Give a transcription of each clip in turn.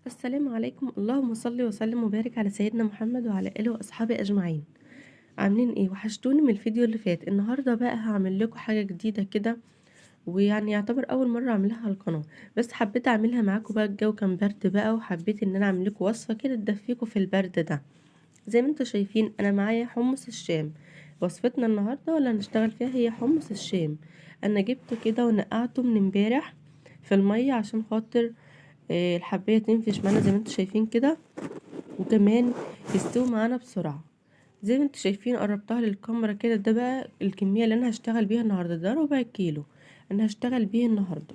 السلام عليكم، اللهم صل وسلم وبارك على سيدنا محمد وعلى آله وأصحابه أجمعين. عاملين إيه؟ وحشتوني من الفيديو اللي فات. النهارده بقى هعمل لكم حاجة جديدة كده، ويعني يعتبر أول مرة أعملها على القناة، بس حبيت أعملها معاكم بقى. الجو كان برد بقى، وحبيت إن أنا أعمل لكم وصفة كده تدفيكم في البرد ده. زي ما انتوا شايفين أنا معايا حمص الشام. وصفتنا النهارده اللي هنشتغل فيها هي حمص الشام. أنا جبته كده ونقعته من امبارح في المية عشان خاطر الحباية تنفش معانا زي ما انتوا شايفين كده، وكمان يستوي معانا بسرعة. زي ما انتوا شايفين قربتها للكاميرا كده. ده بقى الكمية اللي انا هشتغل بيها النهاردة، ده ربع كيلو انا هشتغل بيه النهاردة.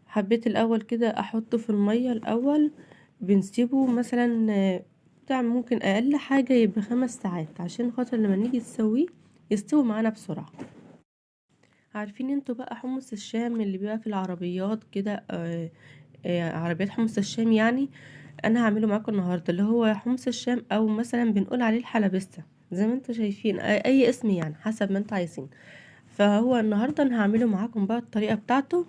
حبيت الاول كده احطه في المية الاول. بنسيبه مثلا بتاع ممكن اقل حاجة يبقى 5 ساعات، عشان خاطر لما نيجي نسويه يستوي معانا بسرعة. عارفين انتوا بقى حمص الشام اللي بيبقى في العربيات كده، عربيات حمص الشام يعني. انا هعمله معاكم النهارده اللي هو حمص الشام، او مثلا بنقول عليه الحلبسة. زي ما انتوا شايفين اي اسم يعني حسب ما انتوا عايزين. فهو النهارده انا هعمله معاكم بقى الطريقه بتاعته.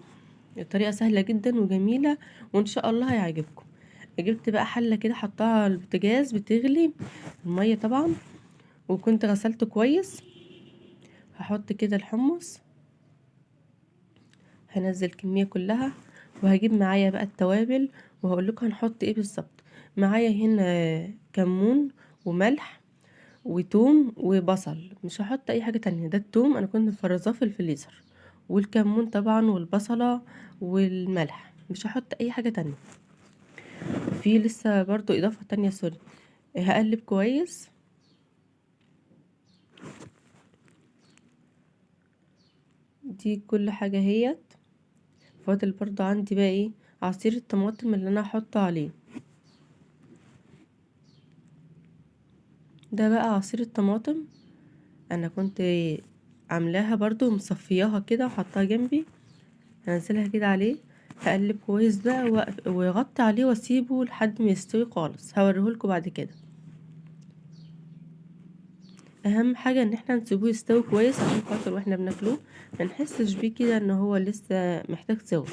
الطريقه سهله جدا وجميله، وان شاء الله هيعجبكم. جبت بقى حله كده حطها على البوتاجاز بتغلي الميه طبعا، وكنت غسلته كويس. هحط كده الحمص، هنزل كميه كلها، وهجيب معايا بقى التوابل، وهقول لكم هنحط ايه بالظبط. معايا هنا كمون وملح وتوم وبصل. مش هحط اي حاجة تانية. ده التوم انا كنت مفرزاه في الفريزر، والكمون طبعا والبصلة والملح. مش هحط اي حاجة تانية. في لسه برضو اضافة تانية، سوري. هقلب كويس. دي كل حاجة هيت. فاضل برضو عندي بقى ايه؟ عصير الطماطم اللي انا هحطه عليه. ده بقى عصير الطماطم. انا كنت عاملاها برضو مصفياها كده وحطها جنبي. هنزلها كده عليه. هقلب كويس بقى واغطي عليه واسيبه لحد ما يستوي خالص. هوريهولكوا بعد كده. اهم حاجه ان احنا نسيبوه يستوي كويس، عشان خاطر واحنا بناكلوه ما نحسش بيه كده ان هو لسه محتاج سوا.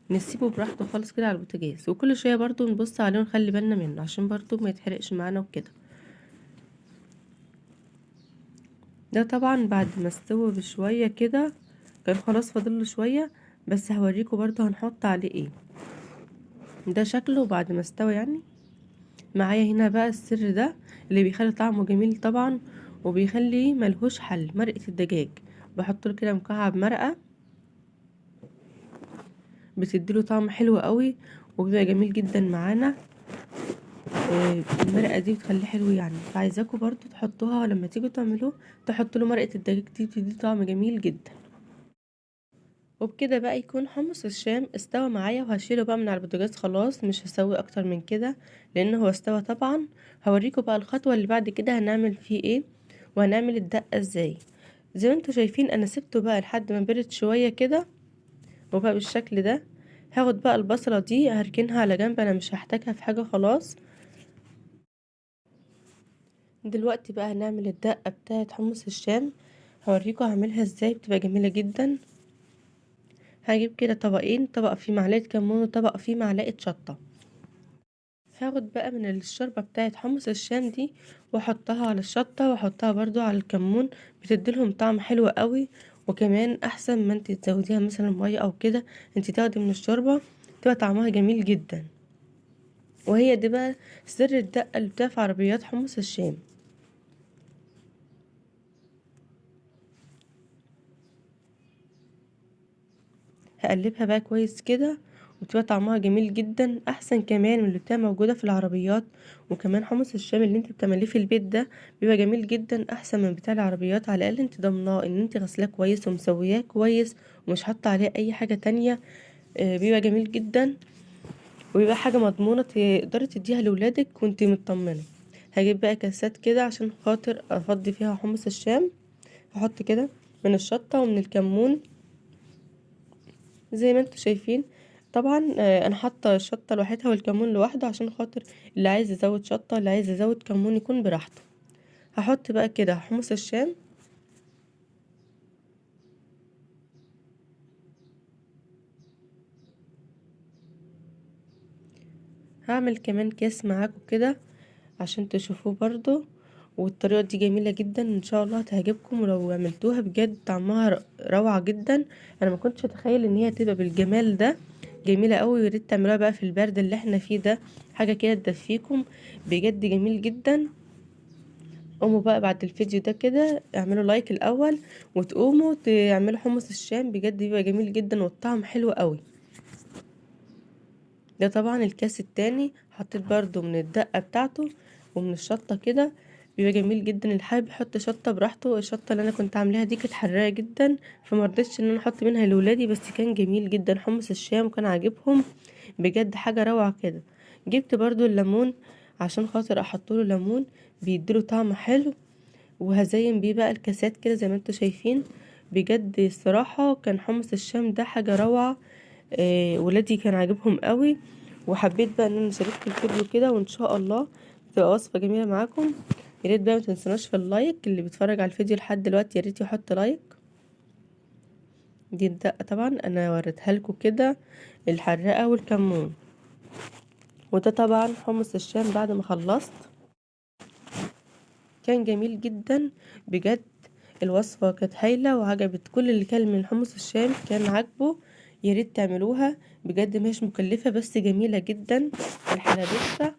نسيبه براحته خالص كده على البوتاجاز، وكل شويه برضو نبص عليه ونخلي بالنا منه عشان برضو ما يتحرقش معانا وكده. ده طبعا بعد ما استوى بشويه كده، كان خلاص فاضله شويه. بس هوريكم برضو هنحط عليه ايه. ده شكله بعد ما استوى يعني. معايا هنا بقى السر ده اللي بيخلي طعمه جميل طبعا، وبيخلي ملهوش حل. مرقة الدجاج. بحط له كده مكعب مرقة، بتديله طعم حلو قوي، وبيبقى جميل جدا معانا. المرقة دي بتخليه حلو يعني. فعايزاكم برضو تحطوها لما تيجوا تعملوه. تحطوا له مرقة الدجاج دي، بتدي طعم جميل جدا. وبكده بقى يكون حمص الشام استوى معايا، وهشيله بقى من على البوتاجاز. خلاص مش هسوي اكتر من كده، لان هو استوى طبعا. هوريكم بقى الخطوة اللي بعد كده هنعمل فيه ايه، وهنعمل الدقة ازاي. زي ما انتوا شايفين انا سبته بقى لحد ما برد شوية كده، وبقى بالشكل ده. هاخد بقى البصلة دي هركنها على جنب، انا مش هحتاجها في حاجة خلاص. دلوقتي بقى هنعمل الدقة بتاعة حمص الشام. هوريكم هعملها ازاي، بتبقى جميلة جدا. هجيب كده طبقين، طبق فيه معلقة كمون وطبق فيه معلقة شطة. هاخد بقى من الشوربة بتاعة حمص الشام دي، واحطها على الشطة، واحطها برضو على الكمون. بتديلهم طعم حلو قوي. وكمان احسن ما انت تزوديها مثلا مية او كده، انت تاخدي من الشوربة تبقى طعمها جميل جدا. وهي دي بقى سر الدقة اللي بتاع في عربيات حمص الشام. هقلبها بقى كويس كده، وتبقى طعمها جميل جدا، احسن كمان من اللي بتبقى موجوده في العربيات. وكمان حمص الشام اللي انت بتعمليه في البيت ده بيبقى جميل جدا، احسن من بتاع العربيات. على الاقل انت ضامناه ان انت غسلاه كويس ومسوياه كويس، ومش حاطه عليه اي حاجه تانية. بيبقى جميل جدا، وبيبقى حاجه مضمونه تقدري تديها لولادك وانت مطمنه. هجيب بقى كاسات كده عشان خاطر افضي فيها حمص الشام. هحط كده من الشطه ومن الكمون زي ما انتوا شايفين. طبعا انا حاطه الشطه لوحدها والكمون لوحده، عشان خاطر اللي عايز يزود شطه اللي عايز يزود كمون يكون براحته. هحط بقى كده حمص الشام. هعمل كمان كاس معاكم كده عشان تشوفوه برضو، والطريقة دي جميلة جدا ان شاء الله هتعجبكم، ولو عملتوها بجد طعمها روعة جدا. انا ما كنتش اتخيل ان هي تبقى بالجمال ده، جميلة قوي. وياريت تعملوها بقى في البرد اللي احنا فيه ده، حاجة كده تدفيكم، بجد جميل جدا. قوموا بقى بعد الفيديو ده كده اعملوا لايك الاول، وتقوموا تعملوا حمص الشام، بجد بيبقى جميل جدا والطعم حلو قوي. ده طبعا الكاس التاني حطيت برضو من الدقة بتاعته ومن الشطة كده، بيبقى جميل جدا. اللي حابب يحط شطة براحته. الشطة اللي انا كنت عاملاها دي كانت حراقة جدا، فمرضتش ان انا احط منها لولادي، بس كان جميل جدا حمص الشام وكان عاجبهم، بجد حاجة روعة كده. جبت برضو الليمون عشان خاطر احطله ليمون، بيديله طعم حلو. وهزين بيه بقى الكاسات كده زي ما انتوا شايفين. بجد الصراحة كان حمص الشام ده حاجة روعة. ولادي كان عاجبهم قوي، وحبيت بقى ان انا اشارككم الفيديو كده، وان شاء الله تبقى وصفة جميلة معاكم. يا ريت بقى ما تنسوناش في اللايك، اللي بيتفرج على الفيديو لحد دلوقتي يا ريت يحط لايك. دي الدقة طبعا انا وريتها لكم كده، الحراقة والكمون. وده طبعا حمص الشام بعد ما خلصت، كان جميل جدا بجد. الوصفة كانت هايلة وعجبت كل اللي كان من حمص الشام، كان عاجبه. يا ريت تعملوها بجد، مش مكلفة بس جميلة جدا. الحلبسة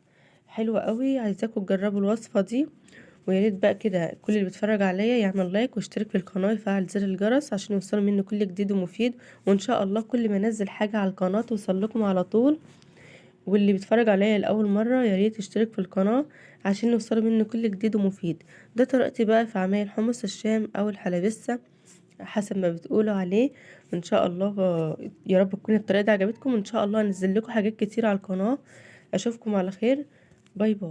حلوة قوي، عايزاكم تجربوا الوصفة دي. ويا ريت بقى كده كل اللي بيتفرج عليا يعمل لايك واشترك في القناة ويفعل زر الجرس عشان يوصلوا مني كل جديد ومفيد. وان شاء الله كل ما انزل حاجة على القناة توصل لكم على طول. واللي بيتفرج عليا لأول مرة يا ريت يشترك في القناة عشان يوصلوا مني كل جديد ومفيد. ده طريقتي بقى في عمايل حمص الشام او الحلبسة حسب ما بتقولوا عليه. ان شاء الله يا رب تكون الطريقة دي عجبتكم. ان شاء الله انزل لكم حاجات كتير على القناة. اشوفكم على خير، باي باي.